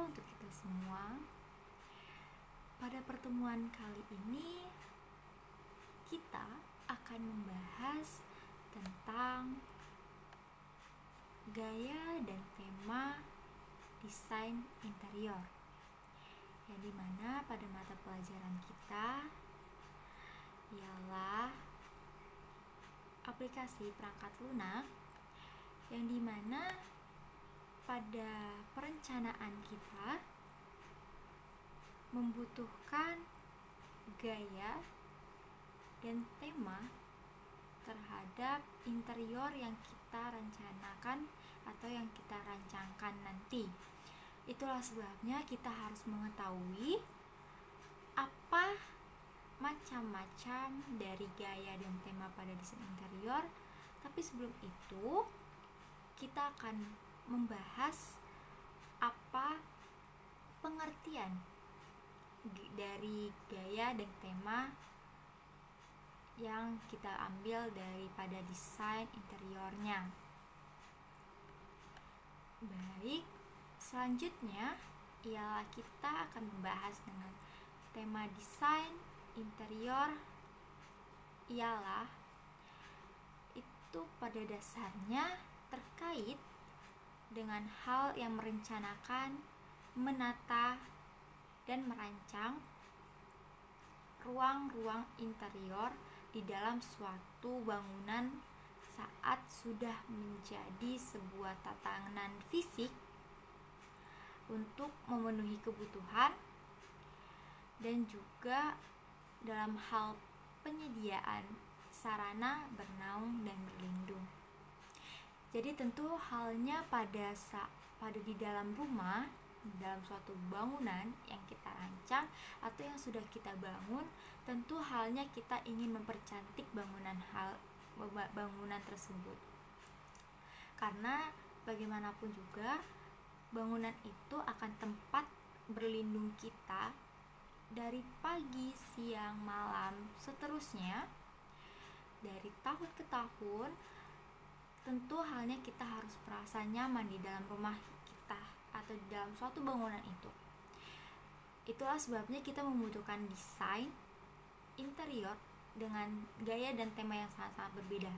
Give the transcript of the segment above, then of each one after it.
untuk kita semua. Pada pertemuan kali ini kita akan membahas tentang gaya dan tema desain interior, yang dimana pada mata pelajaran kita ialah aplikasi perangkat lunak, yang dimana pada perencanaan kita membutuhkan gaya dan tema terhadap interior yang kita rencanakan atau yang kita rancangkan nanti. Itulah sebabnya kita harus mengetahui apa macam-macam dari gaya dan tema pada desain interior. Tapi sebelum itu kita akan membahas apa pengertian dari gaya dan tema yang kita ambil daripada desain interiornya. Baik, selanjutnya ialah kita akan membahas dengan tema desain interior ialah itu pada dasarnya terkait dengan hal yang merencanakan, menata, dan merancang ruang-ruang interior di dalam suatu bangunan saat sudah menjadi sebuah tatanan fisik untuk memenuhi kebutuhan dan juga dalam hal penyediaan sarana bernaung dan berlindung. Jadi tentu halnya pada di dalam rumah, dalam suatu bangunan yang kita rancang atau yang sudah kita bangun, tentu halnya kita ingin mempercantik bangunan tersebut. Karena bagaimanapun juga bangunan itu akan tempat berlindung kita dari pagi, siang, malam, seterusnya dari tahun ke tahun. Tentu halnya kita harus merasa nyaman di dalam rumah kita atau di dalam suatu bangunan itu. Itulah sebabnya kita membutuhkan desain interior dengan gaya dan tema yang sangat-sangat berbeda.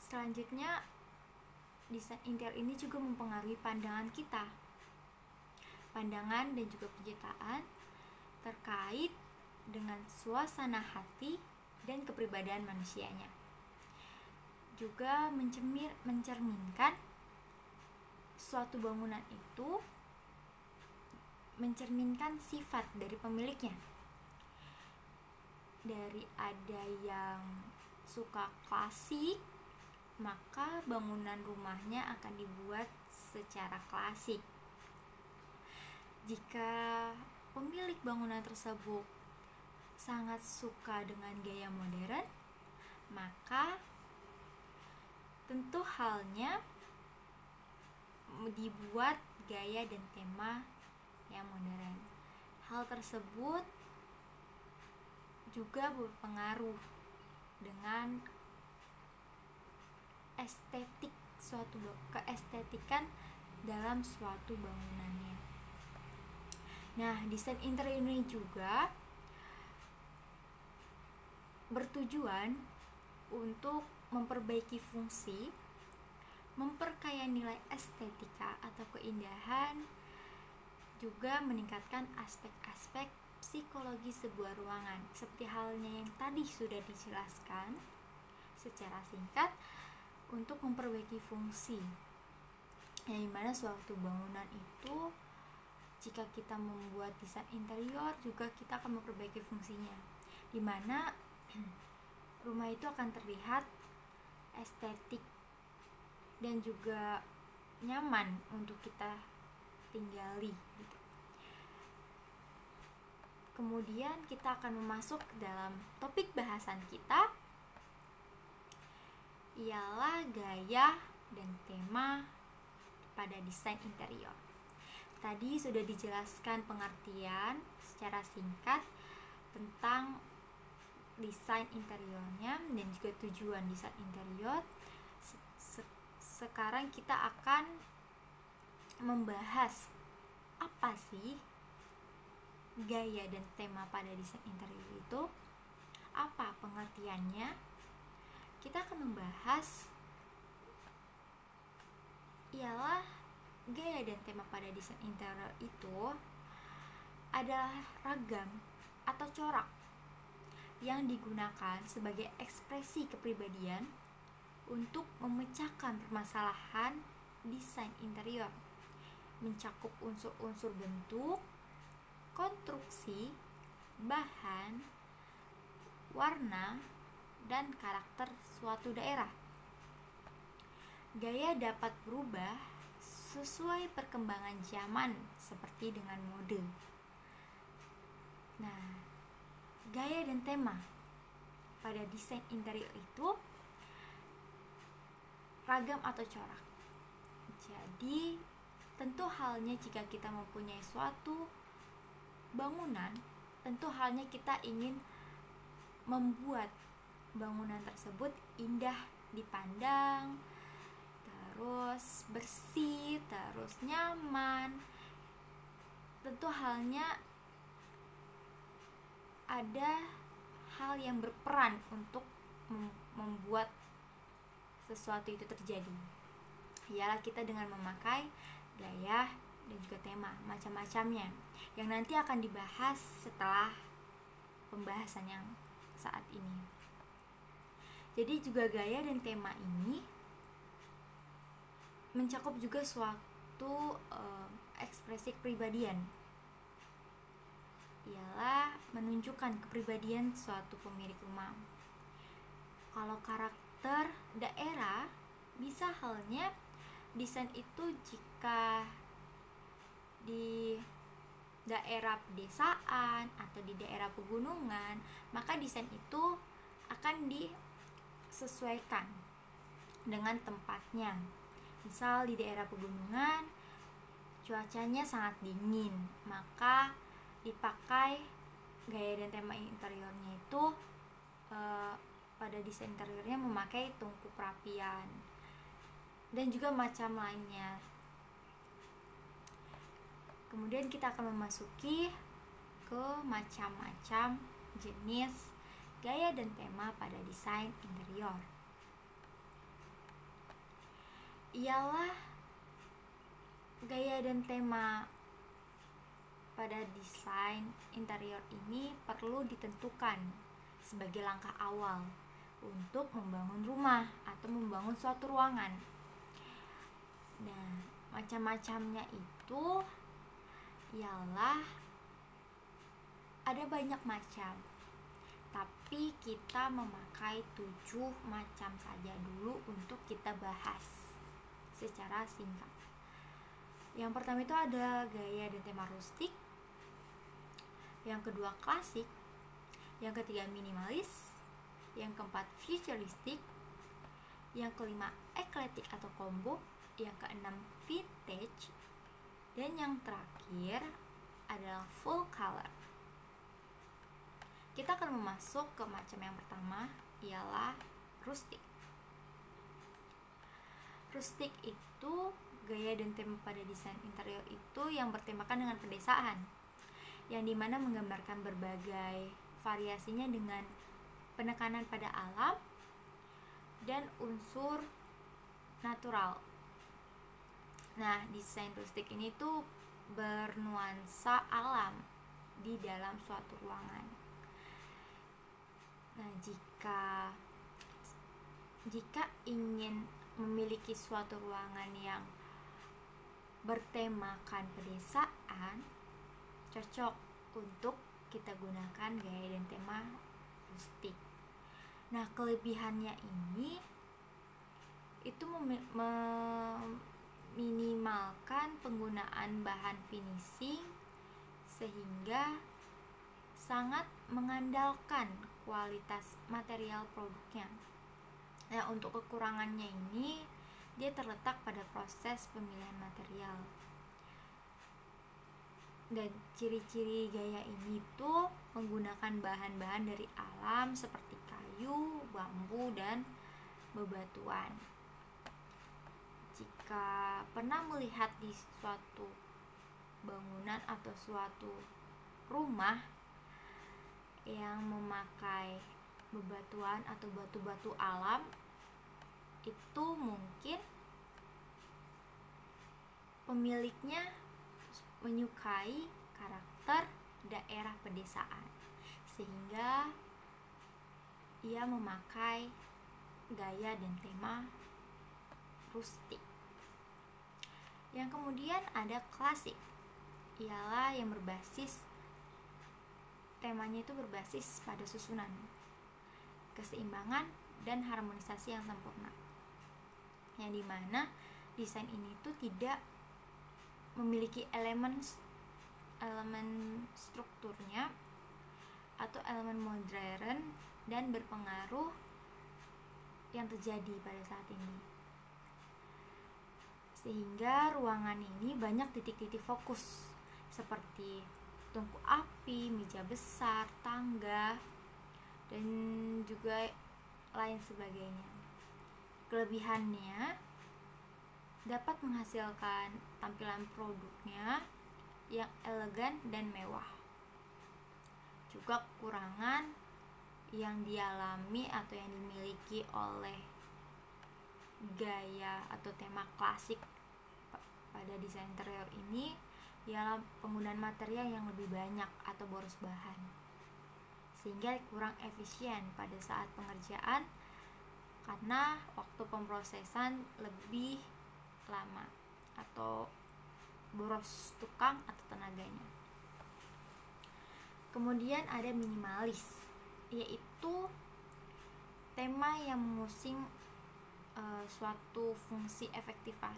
Selanjutnya, desain interior ini juga mempengaruhi pandangan kita, pandangan dan juga penciptaan terkait dengan suasana hati dan kepribadian manusianya. Juga mencerminkan suatu bangunan itu mencerminkan sifat dari pemiliknya. Dari ada yang suka klasik, maka bangunan rumahnya akan dibuat secara klasik. Jika pemilik bangunan tersebut sangat suka dengan gaya modern, maka tentu halnya dibuat gaya dan tema yang modern. Hal tersebut juga berpengaruh dengan keestetikan dalam suatu bangunannya. Nah, desain interior ini juga bertujuan untuk memperbaiki fungsi, memperkaya nilai estetika atau keindahan, juga meningkatkan aspek-aspek psikologi sebuah ruangan, seperti halnya yang tadi sudah dijelaskan secara singkat, untuk memperbaiki fungsi. Yang dimana suatu bangunan itu, jika kita membuat desain interior, juga kita akan memperbaiki fungsinya, dimana rumah itu akan terlihat estetik dan juga nyaman untuk kita tinggali gitu. Kemudian kita akan masuk ke dalam topik bahasan kita, ialah gaya dan tema pada desain interior. Tadi sudah dijelaskan pengertian secara singkat tentang desain interiornya dan juga tujuan desain interior. Sekarang kita akan membahas apa sih gaya dan tema pada desain interior itu, apa pengertiannya, kita akan membahas ialah gaya dan tema pada desain interior itu adalah ragam atau corak yang digunakan sebagai ekspresi kepribadian untuk memecahkan permasalahan desain interior, mencakup unsur-unsur bentuk, konstruksi, bahan, warna, dan karakter suatu daerah. Gaya dapat berubah sesuai perkembangan zaman seperti dengan mode. Nah, gaya dan tema pada desain interior itu ragam atau corak. Jadi, tentu halnya jika kita mempunyai suatu bangunan, tentu halnya kita ingin membuat bangunan tersebut indah dipandang, terus bersih, terus nyaman. Tentu halnya ada hal yang berperan untuk membuat sesuatu itu terjadi. Ialah kita dengan memakai gaya dan juga tema, macam-macamnya, yang nanti akan dibahas setelah pembahasan yang saat ini. Jadi juga gaya dan tema ini mencakup juga suatu ekspresi kepribadian, ialah menunjukkan kepribadian suatu pemilik rumah. Kalau karakter daerah, bisa halnya desain itu jika di daerah pedesaan atau di daerah pegunungan, maka desain itu akan disesuaikan dengan tempatnya. Misal di daerah pegunungan cuacanya sangat dingin, maka dipakai gaya dan tema interiornya itu pada desain interiornya memakai tungku perapian dan juga macam lainnya. Kemudian kita akan memasuki ke macam-macam jenis gaya dan tema pada desain interior. Ialah gaya dan tema pada desain interior ini perlu ditentukan sebagai langkah awal untuk membangun rumah atau membangun suatu ruangan. Nah, macam-macamnya itu ialah ada banyak macam, tapi kita memakai 7 macam saja dulu untuk kita bahas secara singkat. Yang pertama itu ada gaya dan tema rustik, yang kedua klasik, yang ketiga minimalis, yang keempat futuristik, yang kelima eclectic atau combo, yang keenam vintage, dan yang terakhir adalah full color. Kita akan masuk ke macam yang pertama, ialah rustik. Rustik itu gaya dan tema pada desain interior itu yang bertemakan dengan pedesaan, yang dimana menggambarkan berbagai variasinya dengan penekanan pada alam dan unsur natural. Nah, desain rustik ini tuh bernuansa alam di dalam suatu ruangan. Nah, jika ingin memiliki suatu ruangan yang bertemakan pedesaan, cocok untuk kita gunakan gaya dan tema rustik. Nah, kelebihannya ini itu meminimalkan penggunaan bahan finishing sehingga sangat mengandalkan kualitas material produknya. Nah, untuk kekurangannya ini dia terletak pada proses pemilihan material. Dan ciri-ciri gaya ini tuh menggunakan bahan-bahan dari alam seperti kayu, bambu, dan bebatuan. jika pernah melihat di suatu bangunan atau suatu rumah yang memakai bebatuan atau batu-batu alam, itu mungkin pemiliknya menyukai karakter daerah pedesaan, sehingga ia memakai gaya dan tema rustik. Yang kemudian ada klasik, ialah yang berbasis, temanya itu berbasis pada susunan, keseimbangan dan harmonisasi yang sempurna, yang dimana desain ini tuh tidak memiliki elemen strukturnya atau elemen modern dan berpengaruh yang terjadi pada saat ini, sehingga ruangan ini banyak titik-titik fokus seperti tungku api, meja besar, tangga, dan juga lain sebagainya. Kelebihannya dapat menghasilkan tampilan produknya yang elegan dan mewah. Juga kekurangan yang dialami atau yang dimiliki oleh gaya atau tema klasik pada desain interior ini ialah penggunaan material yang lebih banyak atau boros bahan, sehingga kurang efisien pada saat pengerjaan karena waktu pemrosesan lebih lama atau boros tukang atau tenaganya. Kemudian ada minimalis, yaitu tema yang mengusung suatu fungsi efektifan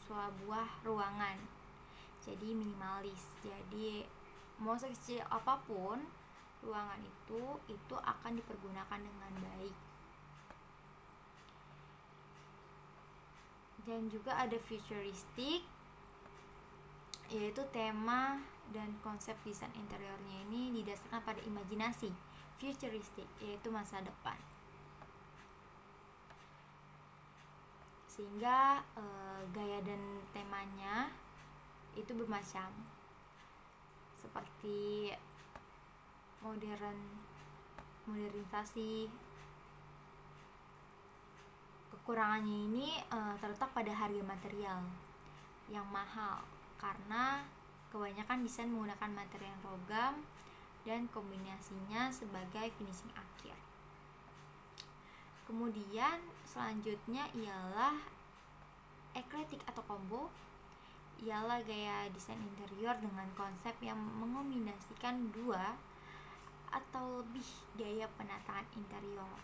sebuah ruangan. Jadi minimalis, jadi mau sekecil apapun ruangan itu akan dipergunakan dengan baik. Dan juga ada futuristik, yaitu tema dan konsep desain interiornya ini didasarkan pada imajinasi futuristik, yaitu masa depan, sehingga gaya dan temanya itu bermacam, seperti modernisasi. Kekurangannya ini terletak pada harga material yang mahal, karena kebanyakan desain menggunakan material logam dan kombinasinya sebagai finishing akhir. Kemudian selanjutnya ialah ekletik atau combo, ialah gaya desain interior dengan konsep yang mengombinasikan dua atau lebih gaya penataan interior.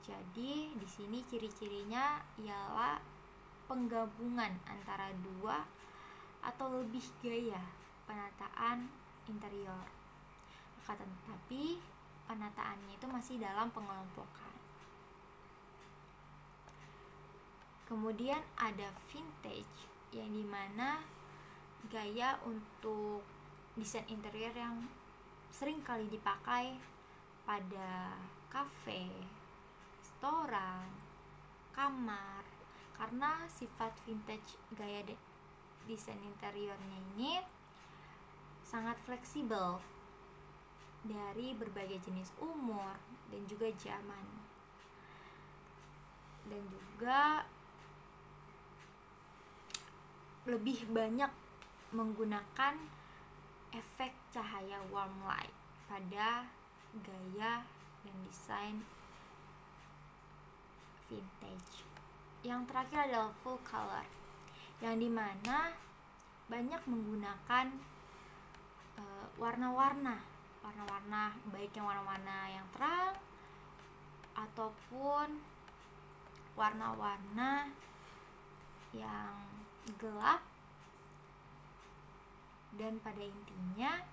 Jadi di sini ciri-cirinya ialah penggabungan antara dua atau lebih gaya penataan interior. Akan tetapi penataannya itu masih dalam pengelompokan. Kemudian ada vintage, yang dimana gaya untuk desain interior yang sering kali dipakai pada kafe, restoran, kamar, karena sifat vintage gaya desain interiornya ini sangat fleksibel dari berbagai jenis umur dan juga zaman, dan juga lebih banyak menggunakan efek cahaya warm light pada gaya dan desain vintage. Yang terakhir adalah full color, yang dimana banyak menggunakan warna-warna baik yang warna-warna yang terang ataupun warna-warna yang gelap, dan pada intinya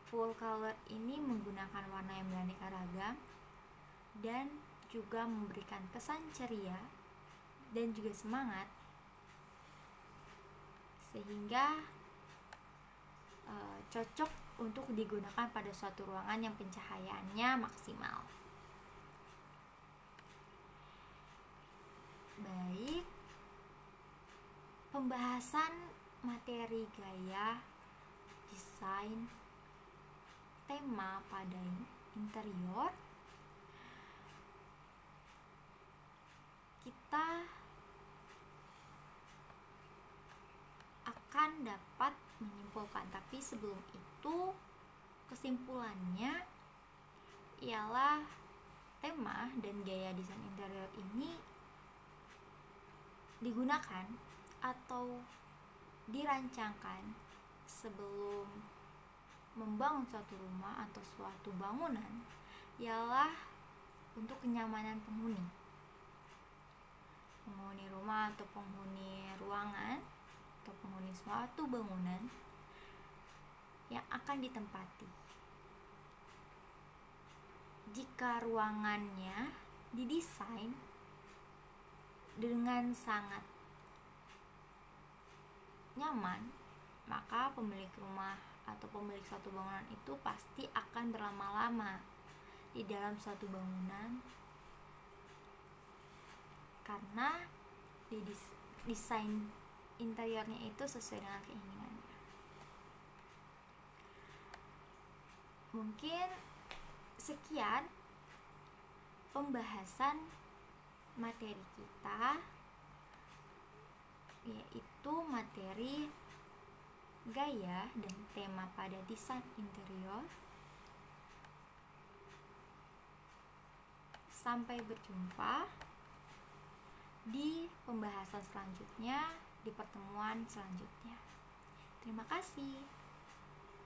full color ini menggunakan warna yang beraneka ragam dan juga memberikan kesan ceria dan juga semangat, sehingga cocok untuk digunakan pada suatu ruangan yang pencahayaannya maksimal. pembahasan materi gaya, desain, tema pada interior, kita akan dapat menyimpulkan. Tapi sebelum itu, kesimpulannya ialah tema dan gaya desain interior ini digunakan atau dirancangkan sebelum membangun suatu rumah atau suatu bangunan ialah untuk kenyamanan penghuni rumah atau penghuni ruangan atau penghuni suatu bangunan yang akan ditempati. Jika ruangannya didesain dengan sangat nyaman, maka pemilik rumah atau pemilik suatu bangunan itu pasti akan berlama-lama di dalam suatu bangunan karena desain interiornya itu sesuai dengan keinginannya. Mungkin sekian pembahasan materi kita, yaitu materi gaya dan tema pada desain interior. Sampai berjumpa di pembahasan selanjutnya, di pertemuan selanjutnya. Terima kasih.